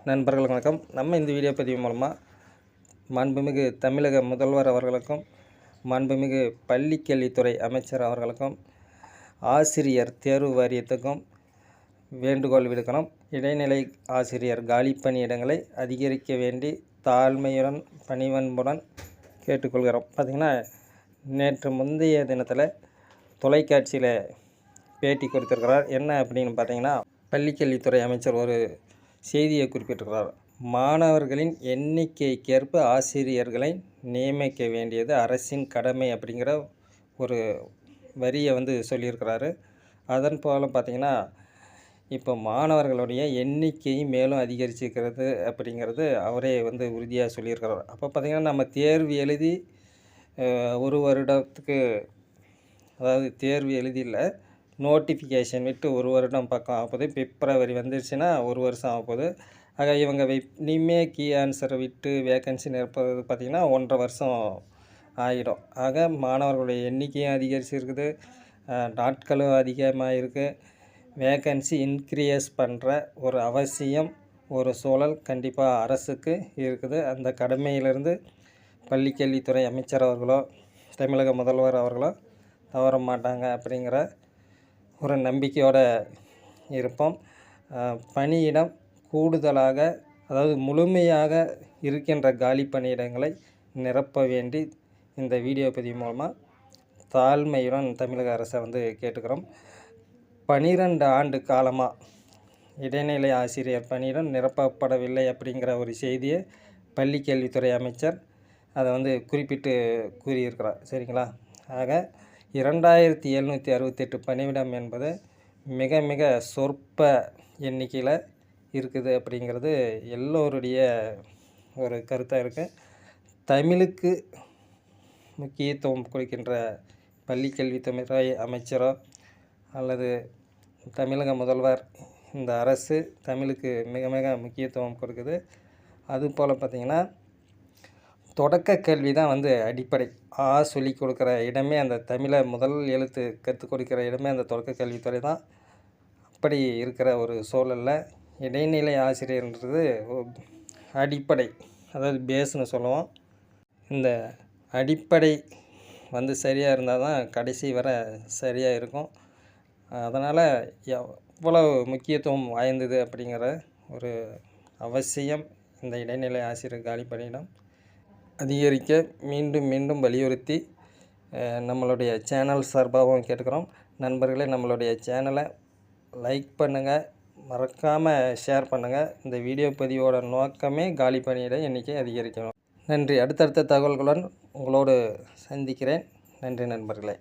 நண்பர்களுக்கு வணக்கம். நம்ம இந்த வீடியோ பதிவு மூலமாக மாண்புமிகு தமிழக முதல்வர் அவர்களுக்கும் மாண்புமிகு பள்ளிக்கல்வித்துறை அமைச்சர் அவர்களுக்கும் ஆசிரியர் தேர்வு வாரியத்துக்கும் வேண்டுகோள் விடுக்கிறோம். இடைநிலை ஆசிரியர் காலி பணியிடங்களை அதிகரிக்க வேண்டி தாழ்மையுடன் பணிவன்புடன் கேட்டுக்கொள்கிறோம். பார்த்திங்கன்னா, நேற்று முந்தைய தினத்தில் தொலைக்காட்சியில் பேட்டி கொடுத்துருக்கிறார். என்ன அப்படின்னு பார்த்தீங்கன்னா, பள்ளிக்கல்வித்துறை அமைச்சர் ஒரு செய்தியை குறிப்பிட்டிருக்கிறார். மாணவர்களின் எண்ணிக்கைக்கேற்ப ஆசிரியர்களை நியமிக்க வேண்டியது அரசின் கடமை அப்படிங்கிற ஒரு வரியை சொல்லியிருக்கிறாரு. அதன் போல் பார்த்திங்கன்னா, இப்போ மாணவர்களுடைய எண்ணிக்கை மேலும் அதிகரிச்சிருக்கிறது அப்படிங்கிறது அவரே உறுதியாக சொல்லியிருக்கிறார். அப்போ பார்த்திங்கன்னா, நம்ம தேர்வு எழுதி ஒரு வருடத்துக்கு, அதாவது தேர்வு எழுதியில் நோட்டிஃபிகேஷன் விட்டு ஒரு வருடம் பக்கம் ஆகுது. பிப்ரவரி வந்துருச்சுன்னா ஒரு வருஷம் ஆகப்போகுது. ஆக இவங்க இனிமே கீ ஆன்சரை விட்டு வேக்கன்சி நிரப்புறது பார்த்திங்கன்னா 1.5 வருஷம் ஆகிடும். ஆக மாணவர்களுடைய எண்ணிக்கையும் அதிகரிச்சிருக்குது, நாட்களும் அதிகமாக இருக்குது. வேக்கன்சி இன்க்ரீஸ் பண்ணுற ஒரு அவசியம், ஒரு சூழல் கண்டிப்பாக அரசுக்கு இருக்குது. அந்த கடமையிலிருந்து பள்ளிக்கல்வித்துறை அமைச்சர் அவர்களோ தமிழக முதல்வர் அவர்களோ தவற மாட்டாங்க அப்படிங்கிற ஒரு நம்பிக்கையோடு இருப்போம். பணியிடம் கூடுதலாக, அதாவது முழுமையாக இருக்கின்ற காலி பணியிடங்களை நிரப்ப வேண்டி இந்த வீடியோ பதிவு மூலமாக தாழ்மையுடன் தமிழக அரசை கேட்டுக்கிறோம். 12 ஆண்டு காலமாக இடைநிலை ஆசிரியர் பணியிடம் நிரப்பப்படவில்லை அப்படிங்கிற ஒரு செய்தியை பள்ளிக்கல்வித்துறை அமைச்சர் அதை குறிப்பிட்டு கூறியிருக்கிறார். சரிங்களா? ஆக 2768 பணியிடம் என்பது மிக மிக சொற்ப எண்ணிக்கையில் இருக்குது அப்படிங்கிறது எல்லோருடைய ஒரு கருத்தாக இருக்குது. தமிழுக்கு முக்கியத்துவம் கொடுக்கின்ற பள்ளிக்கல்வித்துறை அமைச்சரோ அல்லது தமிழக முதல்வர், இந்த அரசு தமிழுக்கு மிக மிக முக்கியத்துவம் கொடுக்குது. அதுபோல் பார்த்திங்கன்னா, தொடக்க கல்வி தான் அடிப்படை. சொல்லிக் கொடுக்குற இடமே, அந்த தமிழை முதல் எழுத்து கற்றுக் கொடுக்குற இடமே அந்த தொடக்க கல்வித்துறை தான். அப்படி இருக்கிற ஒரு சூழலில் இடைநிலை ஆசிரியர்ன்றது அடிப்படை, அதாவது பேஸ்னு சொல்லுவோம். இந்த அடிப்படை சரியாக இருந்தால் தான் கடைசி வரை சரியாக இருக்கும். அதனால் எவ்வளவு முக்கியத்துவம் வாய்ந்தது அப்படிங்கிற ஒரு அவசியம் இந்த இடைநிலை ஆசிரியர் காலி பணியிடம் அதிகரிக்க மீண்டும் மீண்டும் வலியுறுத்தி நம்மளுடைய சேனல் சார்பாகவும் கேட்டுக்கிறோம். நண்பர்களே, நம்மளுடைய சேனலை லைக் பண்ணுங்கள், மறக்காமல் ஷேர் பண்ணுங்கள். இந்த வீடியோ பதிவோட நோக்கமே காலி பணியிட எண்ணிக்கை அதிகரிக்கணும். நன்றி. அடுத்தடுத்த தகவல்களுடன் உங்களோடு சந்திக்கிறேன். நன்றி நண்பர்களே.